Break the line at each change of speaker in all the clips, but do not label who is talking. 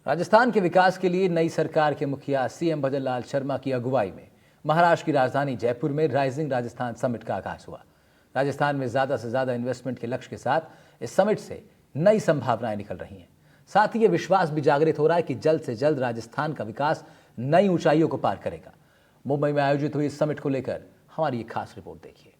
राजस्थान के विकास के लिए नई सरकार के मुखिया सीएम भजन लाल शर्मा की अगुवाई में महाराष्ट्र की राजधानी जयपुर में राइजिंग राजस्थान समिट का आगाज हुआ। राजस्थान में ज्यादा से ज्यादा इन्वेस्टमेंट के लक्ष्य के साथ इस समिट से नई संभावनाएं निकल रही हैं। साथ ही ये विश्वास भी जागृत हो रहा है कि जल्द से जल्द राजस्थान का विकास नई ऊंचाइयों को पार करेगा। मुंबई में आयोजित हुई इस समिट को लेकर हमारी एक खास रिपोर्ट देखिए।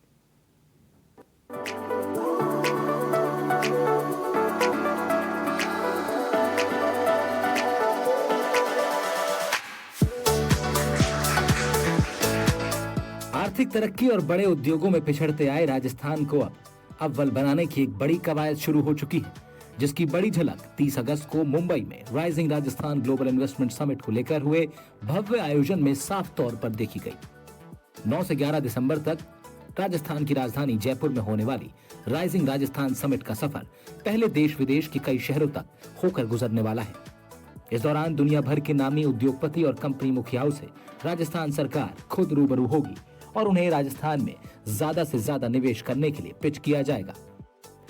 आर्थिक तरक्की और बड़े उद्योगों में पिछड़ते आए राजस्थान को अब अव्वल बनाने की एक बड़ी कवायद शुरू हो चुकी है, जिसकी बड़ी झलक 30 अगस्त को मुंबई में rising Rajasthan global investment summit को लेकर हुए भव्य आयोजन में साफ तौर पर देखी गई। 9 से 11 दिसंबर तक राजस्थान की राजधानी जयपुर में होने वाली राइजिंग राजस्थान समिट का सफर पहले देश विदेश के कई शहरों तक होकर गुजरने वाला है। इस दौरान दुनिया भर के नामी उद्योगपति और कंपनी मुखियाओं से राजस्थान सरकार खुद रूबरू होगी और उन्हें राजस्थान में ज्यादा से ज्यादा निवेश करने के लिए पिच किया जाएगा।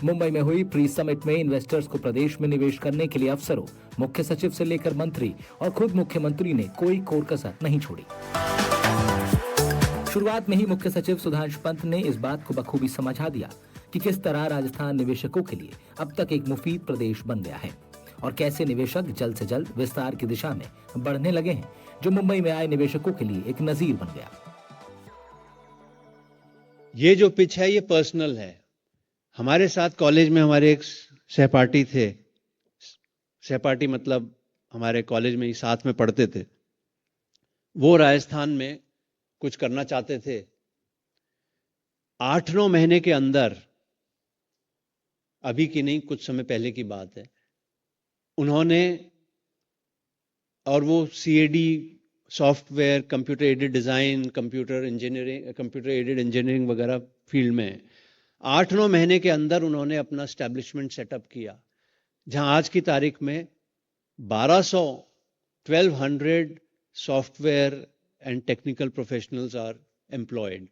मुंबई में हुई प्री समिट में इन्वेस्टर्स को प्रदेश में निवेश करने के लिए अफसरों, मुख्य सचिव से लेकर मंत्री और खुद मुख्यमंत्री ने कोई कोर कसर नहीं छोड़ी। शुरुआत में ही मुख्य सचिव सुधांशु पंत ने इस बात को बखूबी समझा दिया कि किस तरह राजस्थान निवेशकों के लिए अब तक एक मुफीद प्रदेश बन गया है और कैसे निवेशक जल्द से जल्द विस्तार की दिशा में बढ़ने लगे हैं, जो मुंबई में आए निवेशकों के लिए एक नजीर बन गया।
ये जो पिच है ये पर्सनल है। हमारे साथ कॉलेज में हमारे एक सहपाठी थे, सहपाठी मतलब हमारे कॉलेज में ही साथ में पढ़ते थे। वो राजस्थान में कुछ करना चाहते थे। 8-9 महीने के अंदर, अभी की नहीं कुछ समय पहले की बात है, उन्होंने, और वो CAD software, computer aided design, computer aided engineering वगैरह फील्ड में 8-9 महीने के अंदर उन्होंने अपना एस्टेब्लिशमेंट सेटअप किया, जहां आज की तारीख में 1200 software and technical professionals are employed.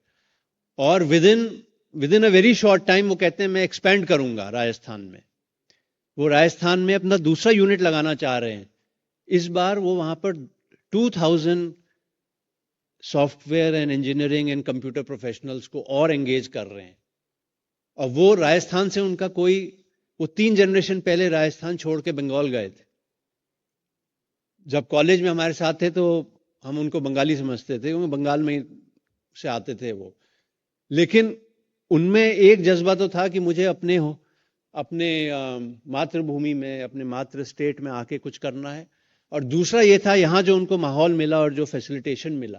और within a very short time वो कहते हैं मैं एक्सपेंड करूंगा राजस्थान में। वो राजस्थान में अपना दूसरा यूनिट लगाना चाह रहे हैं। इस बार वो वहां पर 2000 software and engineering and computer professionals को और एंगेज कर रहे हैं। और वो राजस्थान से उनका वो 3 जनरेशन पहले राजस्थान छोड़ के बंगाल गए थे। जब कॉलेज में हमारे साथ थे तो हम उनको बंगाली समझते थे, क्योंकि बंगाल में से आते थे वो। लेकिन उनमें एक जज्बा तो था कि मुझे अपने मातृभूमि में, अपने मातृ स्टेट में आके कुछ करना है। और दूसरा ये था, यहां जो उनको माहौल मिला और जो फैसिलिटेशन मिला,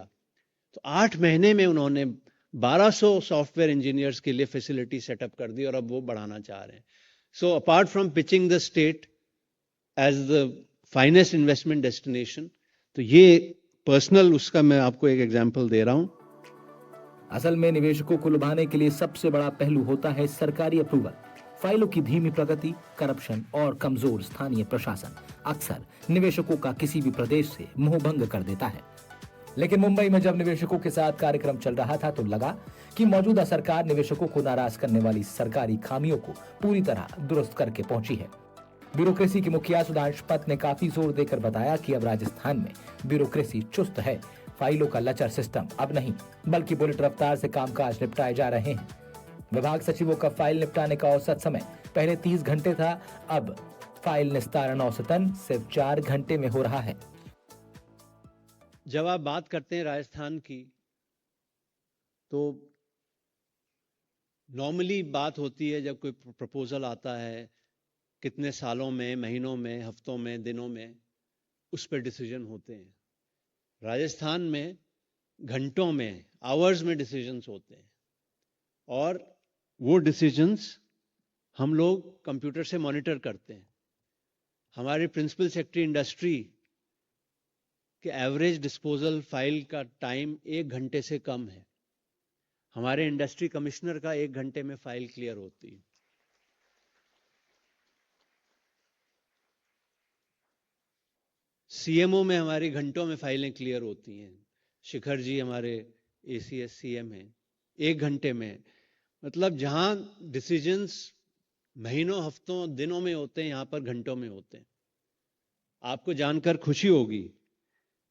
तो 8 महीने में उन्होंने 1200 सॉफ्टवेयर इंजीनियर्स के लिए फैसिलिटी सेटअप कर दी और अब वो बढ़ाना चाह रहे हैं। So apart from pitching the state as the finest investment destination, तो ये पर्सनल उसका मैं आपको एक एग्जांपल दे रहा हूं।
असल में निवेशकों को लुभाने के लिए सबसे बड़ा पहलू होता है सरकारी अप्रूवल। फाइलों की धीमी प्रगति, करप्शन और कमजोर स्थानीय प्रशासन अक्सर निवेशकों का किसी भी प्रदेश से मोह भंग कर देता है। लेकिन मुंबई में जब निवेशकों के साथ कार्यक्रम चल रहा था तो लगा कि मौजूदा सरकार निवेशकों को नाराज करने वाली सरकारी खामियों को पूरी तरह दुरुस्त करके पहुंची है। ब्यूरोक्रेसी के मुखिया सुधांशु पंत ने काफी जोर देकर बताया कि अब राजस्थान में ब्यूरोक्रेसी चुस्त है। फाइलों का लचर सिस्टम अब नहीं, बल्कि बुलेट रफ्तार से कामकाज निपटाए जा रहे हैं। विभाग सचिवों का फाइल निपटाने का औसत समय पहले 30 घंटे था, अब फाइल निस्तारण औसतन सिर्फ 4 घंटे में हो रहा है।
जब आप बात करते हैं राजस्थान की, तो नॉर्मली बात होती है जब कोई प्रपोजल आता है, कितने सालों में, महीनों में, हफ्तों में, दिनों में उस पर डिसीजन होते हैं। राजस्थान में घंटों में, आवर्स में डिसीजंस होते हैं। और वो डिसीजंस हम लोग कंप्यूटर से मॉनिटर करते हैं। हमारे प्रिंसिपल सेक्रेटरी इंडस्ट्री के एवरेज डिस्पोजल फाइल का टाइम 1 घंटे से कम है। हमारे इंडस्ट्री कमिश्नर का 1 घंटे में फाइल क्लियर होती है। सीएमओ में हमारी घंटों में फाइलें क्लियर होती हैं। शिखर जी हमारे एसीएस सीएम हैं, 1 घंटे में। मतलब जहां डिसीजंस महीनों, हफ्तों, दिनों में होते हैं, यहां पर घंटों में होते हैं। आपको जानकर खुशी होगी,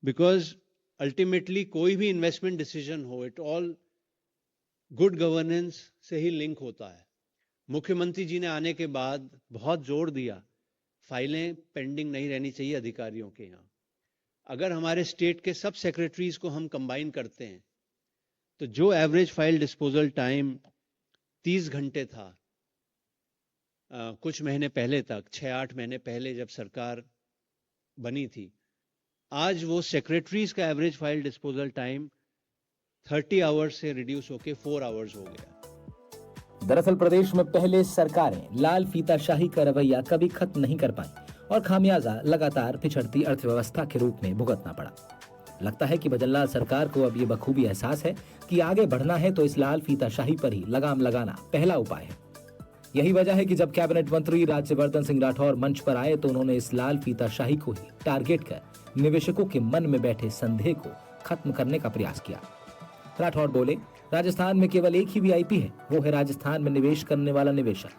बिकॉज अल्टीमेटली कोई भी इन्वेस्टमेंट डिसीजन हो, इट ऑल गुड गवर्नेंस से ही लिंक होता है। मुख्यमंत्री जी ने आने के बाद बहुत जोर दिया, फाइलें पेंडिंग नहीं रहनी चाहिए अधिकारियों के यहाँ। अगर हमारे स्टेट के सब सेक्रेटरीज को हम कंबाइन करते हैं तो जो एवरेज फाइल डिस्पोजल टाइम 30 घंटे था कुछ महीने पहले तक, 6-8 महीने पहले जब सरकार बनी थी, आज वो सेक्रेटरीज का average file disposal time 30 hours से रिड्यूस होकर 4 आवर्स हो गया।
दरअसल प्रदेश में पहले सरकारें लाल फीताशाही का रवैया कभी खत्म नहीं कर पाई और खामियाजा लगातार पिछड़ती अर्थव्यवस्था के रूप में भुगतना पड़ा। लगता है कि भजनलाल सरकार को अब ये बखूबी एहसास है कि आगे बढ़ना है तो इस लाल फीताशाही पर ही लगाम लगाना पहला उपाय है। यही वजह है कि जब कैबिनेट मंत्री राज्यवर्धन सिंह राठौर मंच पर आए तो उन्होंने इस लाल फीताशाही को ही टारगेट कर निवेशकों के मन में बैठे संदेह को खत्म करने का प्रयास किया। राठौर बोले, राजस्थान में केवल एक ही वीआईपी है, वो है राजस्थान में निवेश करने वाला निवेशक।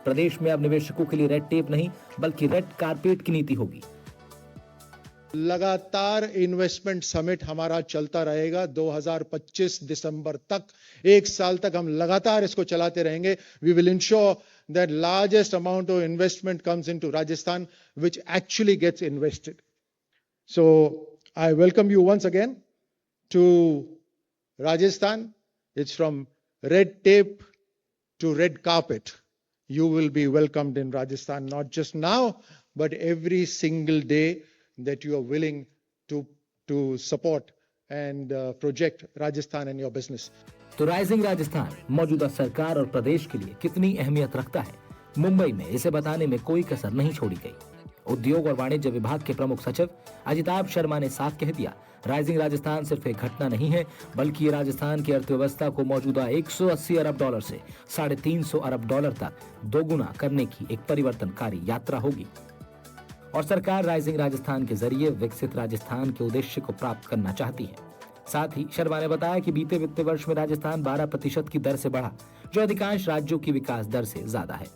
प्रदेश में अब निवेशकों के लिए रेड टेप नहीं बल्कि रेड कारपेट की नीति होगी।
लगातार इन्वेस्टमेंट समिट हमारा चलता रहेगा 2025 दिसंबर तक, एक साल तक हम लगातार इसको चलाते रहेंगे। We will ensure that largest amount of investment comes into Rajasthan which actually gets invested. So I welcome you once again to Rajasthan. It's from red tape to red carpet. You will be welcomed in Rajasthan, not just now, but every single day that you are willing to support and project Rajasthan in your business.
तो rising Rajasthan मौजूदा सरकार और प्रदेश के लिए कितनी अहमियत रखता है, मुंबई में इसे बताने में कोई कसर नहीं छोड़ी गई। उद्योग और वाणिज्य विभाग के प्रमुख सचिव अजिताभ शर्मा ने साफ कह दिया, राइजिंग राजस्थान सिर्फ एक घटना नहीं है बल्कि ये राजस्थान की अर्थव्यवस्था को मौजूदा 180 अरब डॉलर से 350 अरब डॉलर तक दोगुना करने की एक परिवर्तनकारी यात्रा होगी। और सरकार राइजिंग राजस्थान के जरिए विकसित राजस्थान के उद्देश्य को प्राप्त करना चाहती है। साथ ही शर्मा ने बताया कि बीते वित्त वर्ष में राजस्थान 12% की दर से बढ़ा, जो अधिकांश राज्यों की विकास दर से ज्यादा है।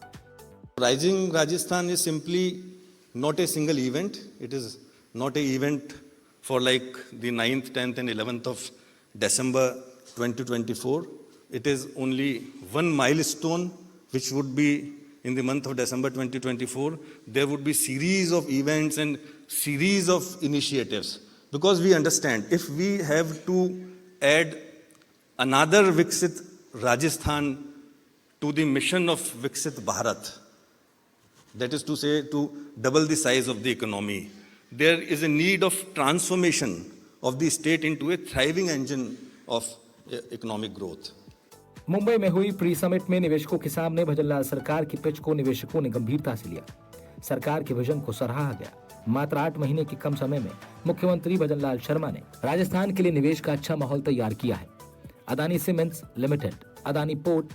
Rising Rajasthan is simply not a single event. It is not an event for like the 9th, 10th and 11th of December 2024. It is only one milestone which would be in the month of December 2024. There would be series of events and series of initiatives, because we understand if we have to add another Viksit Rajasthan to the mission of Viksit Bharat, that is to say to double the size of the economy, there is a need of transformation of the state into a thriving engine of economic growth.
Mumbai में हुई pre summit में निवेशकों के सामने भजनलाल सरकार की pitch को निवेशकों ने गंभीरता से लिया। सरकार के विजन को सराहा गया। मात्र 8 महीने के कम समय में मुख्यमंत्री भजनलाल शर्मा ने राजस्थान के लिए निवेश का अच्छा माहौल तैयार किया है। Adani cements limited, Adani port,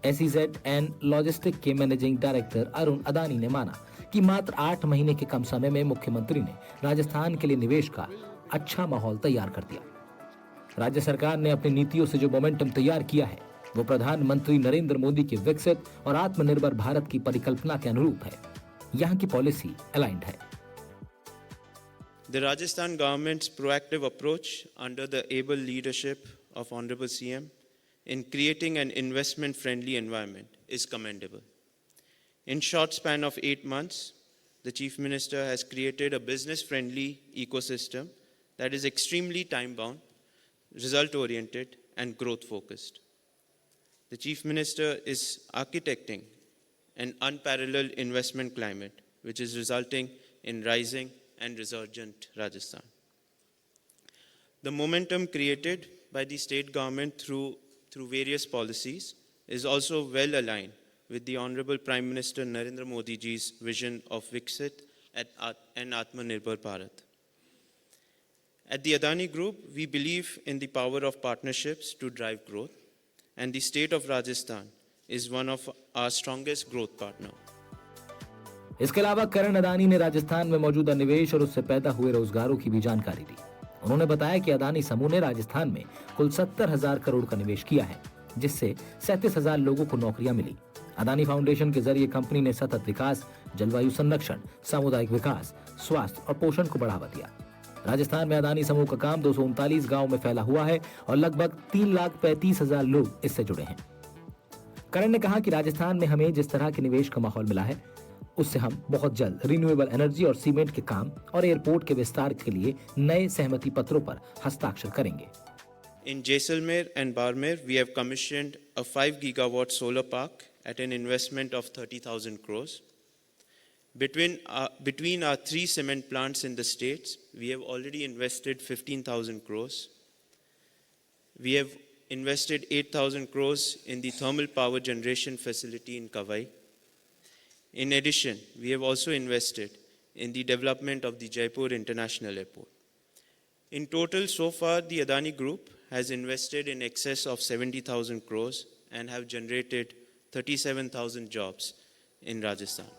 SEZ and logistic के मैनेजिंग डायरेक्टर अरुण अदानी ने माना कि मात्र 8 महीने के कम समय में मुख्यमंत्री ने राजस्थान के लिए निवेश का अच्छा माहौल तैयार कर दिया। राज्य सरकार ने अपनी नीतियों से जो मोमेंटम तैयार किया है वो प्रधानमंत्री नरेंद्र मोदी के विकसित और आत्मनिर्भर भारत की परिकल्पना के अनुरूप है। यहाँ की पॉलिसी अलाइंड है।
The Rajasthan government's proactive approach under the able leadership of Honorable CM in creating an investment-friendly environment is commendable. In short span of 8 months, the Chief Minister has created a business-friendly ecosystem that is extremely time-bound, result-oriented, and growth-focused. The Chief Minister is architecting an unparalleled investment climate, which is resulting in rising and resurgent Rajasthan. The momentum created by the state government through various policies is also well aligned with the Honorable Prime Minister Narendra Modi ji's vision of Viksit and Atmanirbhar Bharat. At the Adani Group, we believe in the power of partnerships to drive growth, and the state of Rajasthan is one of our strongest growth partners.
इसके अलावा करण अदानी ने राजस्थान में मौजूदा निवेश और उससे पैदा हुए रोजगारों की भी जानकारी दी। उन्होंने बताया कि अदानी समूह ने राजस्थान में कुल 70,000 करोड़ का निवेश किया है, जिससे 37,000 लोगों को नौकरियां मिली। अदानी फाउंडेशन के जरिए कंपनी ने सतत विकास, जलवायु संरक्षण, सामुदायिक विकास, स्वास्थ्य और पोषण को बढ़ावा दिया। राजस्थान में अदानी समूह का काम 239 गांव में फैला हुआ है और लगभग 3,35,000 लोग इससे जुड़े हैं। करण ने कहा कि राजस्थान में हमें जिस तरह के निवेश का माहौल मिला है, उससे हम बहुत जल्द रिन्यूएबल एनर्जी और सीमेंट के काम और एयरपोर्ट के विस्तार के लिए नए सहमति पत्रों पर हस्ताक्षर करेंगे।
In Jaisalmer and Barmer, we have commissioned a 5 gigawatt solar park at an investment of 30,000 crores. Between our 3 cement plants in the states, we have already invested 15,000 crores. We have invested 8,000 crores in the thermal power generation facility in Kawai. In addition, we have also invested in the development of the Jaipur International Airport. In total, so far, the Adani Group has invested in excess of 70,000 crores and have generated 37,000 jobs in Rajasthan.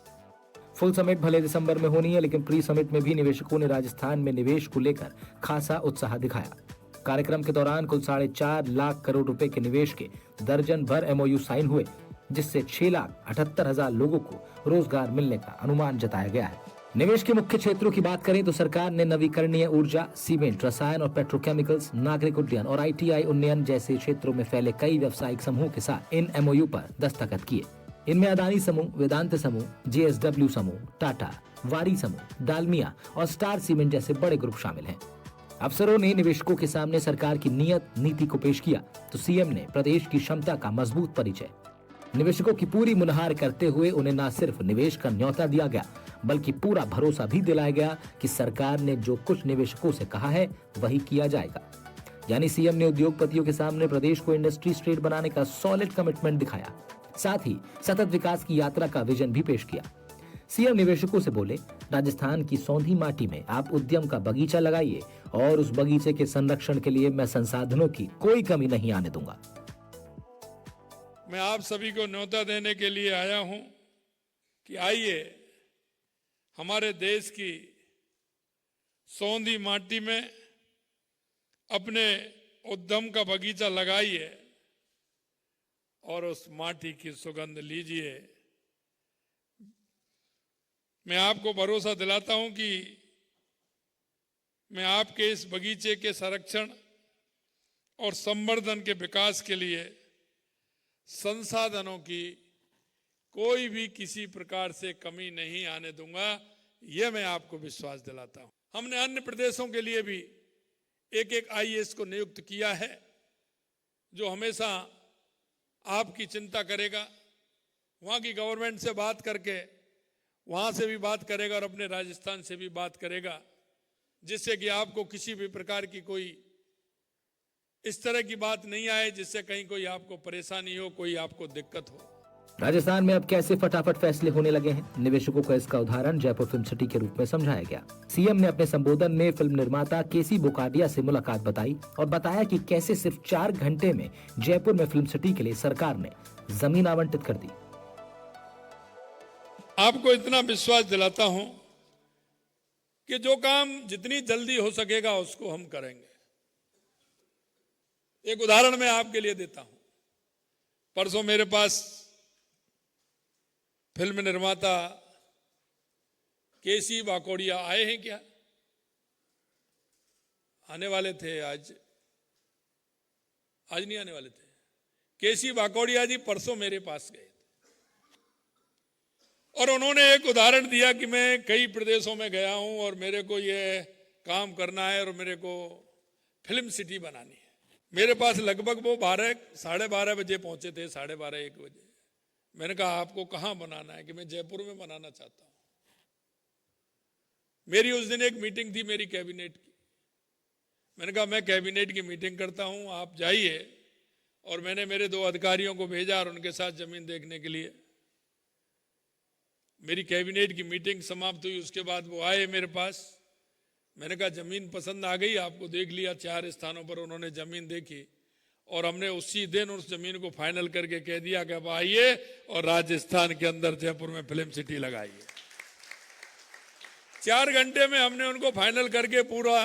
Full summit भले दिसंबर में होनी है, लेकिन pre summit में भी निवेशकों ने राजस्थान में निवेश को लेकर खासा उत्साह दिखाया। कार्यक्रम के दौरान कुल 4.5 लाख करोड़ रुपए के निवेश के दर्जन भर MOU साइन हुए, जिससे 6,78,000 लोगों को रोजगार मिलने का अनुमान जताया गया है। निवेश के मुख्य क्षेत्रों की बात करें तो सरकार ने नवीकरणीय ऊर्जा, सीमेंट, रसायन और पेट्रोकेमिकल्स, नागरिक उड्डयन और ITI उन्नयन जैसे क्षेत्रों में फैले कई व्यावसायिक समूह के साथ इन MOU पर दस्तखत किए। इनमें अदानी समूह, वेदांत समूह, JSW समूह, टाटा, वारी समूह, डालमिया और स्टार सीमेंट जैसे बड़े ग्रुप शामिल हैं। अफसरों ने निवेशकों के सामने सरकार की नियत नीति को पेश किया तो CM ने प्रदेश की क्षमता का मजबूत परिचय। निवेशकों की पूरी मुनाहार करते हुए उन्हें न सिर्फ निवेश का न्योता दिया गया, बल्कि पूरा भरोसा भी दिलाया गया कि सरकार ने जो कुछ निवेशकों से कहा है वही किया जाएगा। यानी CM ने उद्योगपतियों के सामने प्रदेश को इंडस्ट्री स्टेट बनाने का सॉलिड कमिटमेंट दिखाया, साथ ही सतत विकास की यात्रा का विजन भी पेश किया। CM निवेशकों से बोले, राजस्थान की सौंधी माटी में आप उद्यम का बगीचा लगाइए और उस बगीचे के संरक्षण के लिए मैं संसाधनों की कोई कमी नहीं आने दूंगा।
मैं आप सभी को न्योता देने के लिए आया हूं कि आइए हमारे देश की सौंधी माटी में अपने उद्यम का बगीचा लगाइए और उस माटी की सुगंध लीजिए। मैं आपको भरोसा दिलाता हूं कि मैं आपके इस बगीचे के संरक्षण और संवर्धन के विकास के लिए संसाधनों की कोई भी किसी प्रकार से कमी नहीं आने दूंगा, यह मैं आपको विश्वास दिलाता हूं। हमने अन्य प्रदेशों के लिए भी एक IAS को नियुक्त किया है जो हमेशा आपकी चिंता करेगा, वहां की गवर्नमेंट से बात करके वहां से भी बात करेगा और अपने राजस्थान से भी बात करेगा, जिससे कि आपको किसी भी प्रकार की कोई इस तरह की बात नहीं आए जिससे कहीं कोई आपको परेशानी हो, कोई आपको दिक्कत हो।
राजस्थान में अब कैसे फटाफट फैसले होने लगे हैं, निवेशकों को इसका उदाहरण जयपुर फिल्म सिटी के रूप में समझाया गया। CM ने अपने संबोधन में फिल्म निर्माता KC बोकाडिया से मुलाकात बताई और बताया कि कैसे सिर्फ 4 घंटे में जयपुर में फिल्म सिटी के लिए सरकार ने जमीन आवंटित कर दी।
आपको इतना विश्वास दिलाता हूं कि जो काम जितनी जल्दी हो सकेगा उसको हम करेंगे। एक उदाहरण मैं आपके लिए देता हूं। परसों मेरे पास फिल्म निर्माता KC बाकोड़िया आए हैं क्या? आने वाले थे, आज नहीं आने वाले थे। KC बाकोड़िया जी परसों मेरे पास गए और उन्होंने एक उदाहरण दिया कि मैं कई प्रदेशों में गया हूं और मेरे को ये काम करना है और मेरे को फिल्म सिटी बनानी है। मेरे पास लगभग वो 12-12:30 बजे पहुंचे थे, 12:30-1 बजे। मैंने कहा आपको कहां बनाना है? कि मैं जयपुर में बनाना चाहता हूं। मेरी उस दिन एक मीटिंग थी मेरी कैबिनेट की। मैंने कहा मैं कैबिनेट की मीटिंग करता हूं, आप जाइए। और मैंने मेरे 2 अधिकारियों को भेजा और उनके साथ जमीन देखने के लिए। मेरी कैबिनेट की मीटिंग समाप्त हुई, उसके बाद वो आए मेरे पास। मैंने कहा जमीन पसंद आ गई, आपको देख लिया। 4 स्थानों पर उन्होंने जमीन देखी और हमने उसी दिन उस जमीन को फाइनल करके कह दिया कि अब आइए और राजस्थान के अंदर जयपुर में फिल्म सिटी लगाइए। 4 घंटे में हमने उनको फाइनल करके पूरा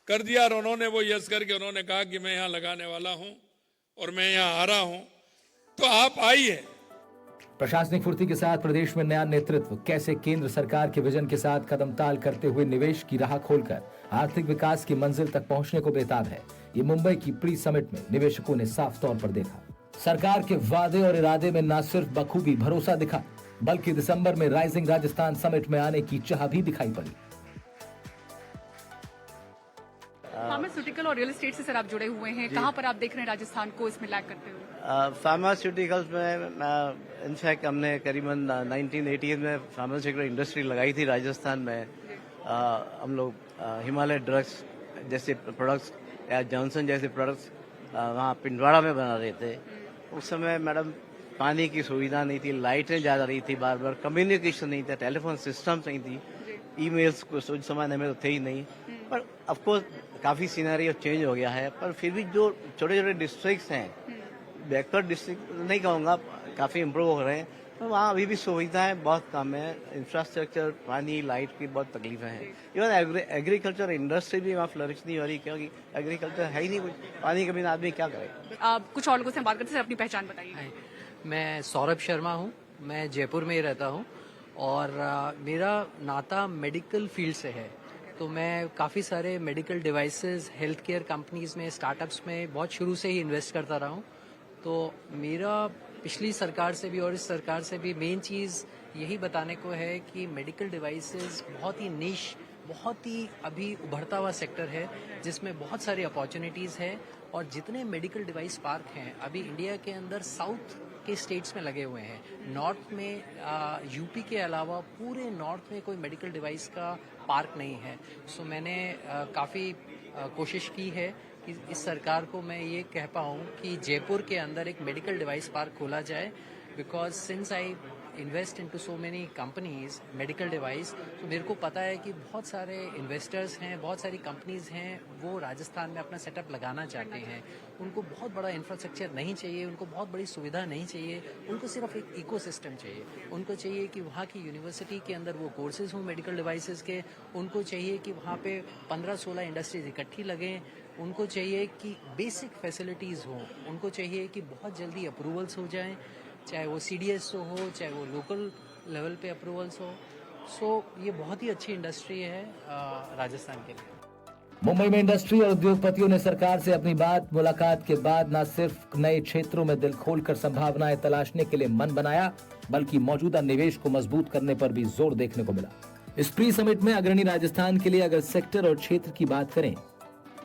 कर दिया और उन्होंने वो यस करके उन्होंने कहा कि मैं यहां लगाने वाला हूं और मैं यहां आ रहा हूं, तो आप आइए।
प्रशासनिक फुर्ती के साथ प्रदेश में नया नेतृत्व कैसे केंद्र सरकार के विजन के साथ कदम ताल करते हुए निवेश की राह खोलकर आर्थिक विकास की मंजिल तक पहुंचने को बेताब है, ये मुंबई की प्री समिट में निवेशकों ने साफ तौर पर देखा। सरकार के वादे और इरादे में न सिर्फ बखूबी भरोसा दिखा, बल्कि दिसंबर में राइजिंग राजस्थान समिट में आने की चाह भी दिखाई पड़ी।
फार्मास्यूटिकल और रियल एस्टेट से सर आप जुड़े हुए हैं, कहां पर आप देख रहे हैं राजस्थान को इसमें लैग करते हुए?
फार्मास्यूटिकल्स में इनफैक्ट हमने करीबन 1980 में फार्मास्यूटिकल इंडस्ट्री लगाई थी राजस्थान में। हम लोग हिमालय ड्रग्स जैसे प्रोडक्ट्स या जॉनसन जैसे प्रोडक्ट्स वहाँ पिंडवाड़ा में बना रहे थे। उस समय मैडम पानी की सुविधा नहीं थी, लाइटें ज़्यादा रही थी, बार बार कम्युनिकेशन नहीं था, टेलीफोन सिस्टम्स नहीं थी, ईमेल्स कुछ उस जमाने में तो थे ही नहीं। पर ऑफकोर्स काफ़ी सीनरी चेंज हो गया है, पर फिर भी जो छोटे छोटे डिस्ट्रिक्ट्स हैं, बैकवर्ड डिस्ट्रिक्ट नहीं कहूँगा, काफ़ी इम्प्रूव हो रहे हैं, तो वहाँ अभी भी सुविधाएं बहुत कम है। इंफ्रास्ट्रक्चर, पानी, लाइट की बहुत तकलीफें हैं। इवन एग्रीकल्चर इंडस्ट्री भी वहाँ फ्लरिश नहीं हो रही, क्योंकि एग्रीकल्चर है ही नहीं कुछ, पानी के बिना आदमी क्या करे।
आप कुछ और लोगों से बात करते हैं, अपनी पहचान बताइए।
मैं सौरभ शर्मा हूँ, मैं जयपुर में ही रहता हूँ और मेरा नाता मेडिकल फील्ड से है। तो मैं काफ़ी सारे medical devices, health care companies में, स्टार्टअप्स में बहुत शुरू से ही इन्वेस्ट करता रहा हूँ। तो मेरा पिछली सरकार से भी और इस सरकार से भी मेन चीज़ यही बताने को है कि मेडिकल डिवाइसेस बहुत ही निश, बहुत ही अभी उभरता हुआ सेक्टर है, जिसमें बहुत सारी अपॉर्चुनिटीज़ है। और जितने मेडिकल डिवाइस पार्क हैं अभी इंडिया के अंदर साउथ के स्टेट्स में लगे हुए हैं। नॉर्थ में यूपी के अलावा पूरे नॉर्थ में कोई मेडिकल डिवाइस का पार्क नहीं है। सो मैंने काफ़ी कोशिश की है कि इस सरकार को मैं ये कह पाऊँ कि जयपुर के अंदर एक मेडिकल डिवाइस पार्क खोला जाए, because since I invest into so many companies medical device, तो मेरे को पता है कि बहुत सारे इन्वेस्टर्स हैं, बहुत सारी कंपनीज हैं, वो राजस्थान में अपना सेटअप लगाना चाहते हैं। उनको बहुत बड़ा इंफ्रास्ट्रक्चर नहीं चाहिए, उनको बहुत बड़ी सुविधा नहीं चाहिए, उनको सिर्फ एक इकोसिस्टम चाहिए। उनको चाहिए कि वहाँ की यूनिवर्सिटी के अंदर वो कोर्सेज हों मेडिकल डिवाइसेस के, उनको चाहिए कि वहाँ पे 15-16 इंडस्ट्रीज इकट्ठी लगें, उनको चाहिए कि बेसिक फैसिलिटीज़ हों, उनको चाहिए कि बहुत जल्दी अप्रूवल्स हो जाएं, चाहे वो CDS हो, चाहे वो लोकल लेवल पे अप्रूवल्स हो। सो ये बहुत ही अच्छी इंडस्ट्री है राजस्थान के लिए।
मुंबई में इंडस्ट्री और उद्योगपतियों ने सरकार से अपनी बात मुलाकात के बाद न सिर्फ नए क्षेत्रों में दिल खोलकर संभावनाएं तलाशने के लिए मन बनाया, बल्कि मौजूदा निवेश को मजबूत करने पर भी जोर देखने को मिला। इस प्री समिट में अग्रणी राजस्थान के लिए अगर सेक्टर और क्षेत्र की बात करें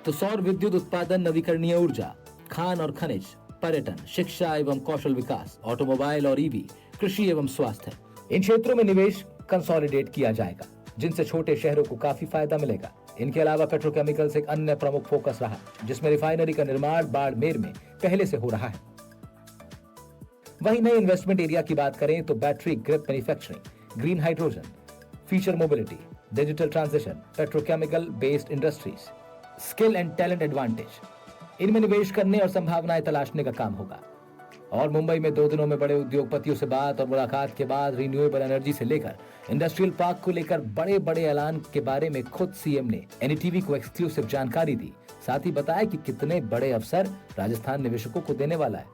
तो सौर विद्युत उत्पादन, नवीकरणीय ऊर्जा, खान और खनिज, पर्यटन, शिक्षा एवं कौशल विकास, ऑटोमोबाइल और EV, कृषि एवं स्वास्थ्य, इन क्षेत्रों में निवेश कंसोलिडेट किया जाएगा, जिनसे छोटे शहरों को काफी फायदा मिलेगा। इनके अलावा पेट्रोकेमिकल्स एक अन्य प्रमुख फोकस रहा, जिसमें रिफाइनरी का निर्माण बाड़मेर में पहले से हो रहा है। वहीं नए इन्वेस्टमेंट एरिया की बात करें तो battery grip manufacturing, green hydrogen, feature mobility, digital transition, petrochemical based industries, skill and talent advantage, इनमें निवेश करने और संभावनाएं तलाशने का काम होगा। और मुंबई में 2 दिनों में बड़े उद्योगपतियों से बात और मुलाकात के बाद रिन्यूएबल एनर्जी से लेकर इंडस्ट्रियल पार्क को लेकर बड़े बड़े ऐलान के बारे में खुद सीएम ने NDTV को एक्सक्लूसिव जानकारी दी। साथ ही बताया कि कितने बड़े अवसर राजस्थान निवेशकों को देने वाला है।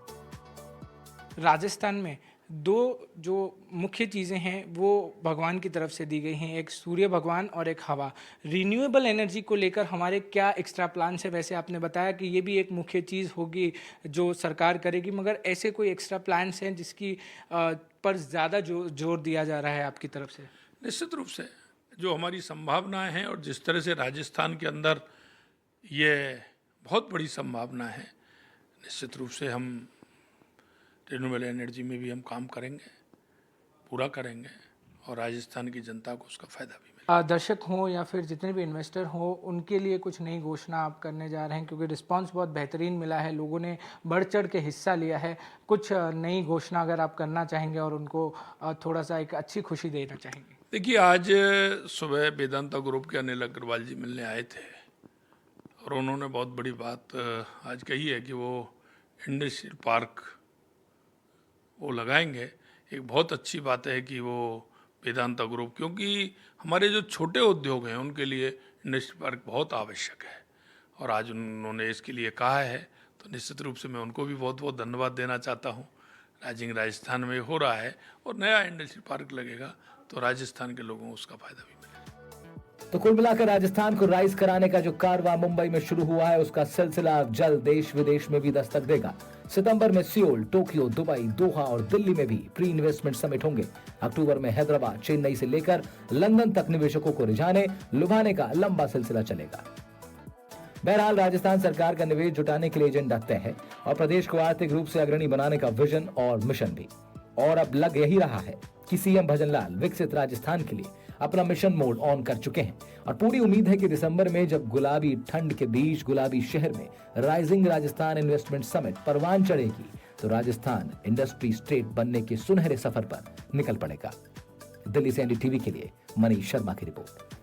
राजस्थान में 2 जो मुख्य चीज़ें हैं वो भगवान की तरफ से दी गई हैं, एक सूर्य भगवान और एक हवा। रिन्यूएबल एनर्जी को लेकर हमारे क्या एक्स्ट्रा प्लान है, वैसे आपने बताया कि ये भी एक मुख्य चीज़ होगी जो सरकार करेगी, मगर ऐसे कोई एक्स्ट्रा प्लान्स हैं जिसकी पर ज़्यादा जोर दिया जा रहा है आपकी तरफ से?
निश्चित रूप से जो हमारी संभावनाएं हैं और जिस तरह से राजस्थान के अंदर ये बहुत बड़ी संभावना है, निश्चित रूप से हम रिन्यूएबल एनर्जी में भी हम काम करेंगे, पूरा करेंगे और राजस्थान की जनता को उसका फ़ायदा भी मिलेगा।
दर्शक हों या फिर जितने भी इन्वेस्टर हों, उनके लिए कुछ नई घोषणा आप करने जा रहे हैं, क्योंकि रिस्पांस बहुत बेहतरीन मिला है, लोगों ने बढ़ चढ़ के हिस्सा लिया है। कुछ नई घोषणा अगर आप करना चाहेंगे और उनको थोड़ा सा एक अच्छी खुशी देना चाहेंगे?
देखिए, आज सुबह वेदांता ग्रुप के अनिल अग्रवाल जी मिलने आए थे और उन्होंने बहुत बड़ी बात आज कही है कि वो इंडस्ट्रियल पार्क वो लगाएंगे। एक बहुत अच्छी बात है कि वो वेदांता ग्रुप, क्योंकि हमारे जो छोटे उद्योग हैं उनके लिए इंडस्ट्री पार्क बहुत आवश्यक है और आज उन्होंने इसके लिए कहा है, तो निश्चित रूप से मैं उनको भी बहुत बहुत धन्यवाद देना चाहता हूँ राइजिंग राजस्थान में हो रहा है और नया इंडस्ट्री पार्क लगेगा तो राजस्थान के लोगों को उसका फायदा भी मिलेगा।
तो कुल मिलाकर राजस्थान को राइज कराने का जो कारवां मुंबई में शुरू हुआ है उसका सिलसिला जल्द देश विदेश में भी दस्तक देगा। सितंबर में सियोल, टोक्यो, दुबई, दोहा और दिल्ली में भी प्री इन्वेस्टमेंट समिट होंगे। अक्टूबर में हैदराबाद, चेन्नई से लेकर लंदन तक निवेशकों को रिझाने लुभाने का लंबा सिलसिला चलेगा। बहरहाल राजस्थान सरकार का निवेश जुटाने के लिए एजेंडा तय है और प्रदेश को आर्थिक रूप से अग्रणी बनाने का विजन और मिशन भी। और अब लग यही रहा है कि सीएम भजनलाल विकसित राजस्थान के लिए अपना मिशन मोड ऑन कर चुके हैं और पूरी उम्मीद है कि दिसंबर में जब गुलाबी ठंड के बीच गुलाबी शहर में राइजिंग राजस्थान इन्वेस्टमेंट समिट परवान चढ़ेगी तो राजस्थान इंडस्ट्री स्टेट बनने के सुनहरे सफर पर निकल पड़ेगा। दिल्ली से एनडीटीवी के लिए मनीष शर्मा की रिपोर्ट।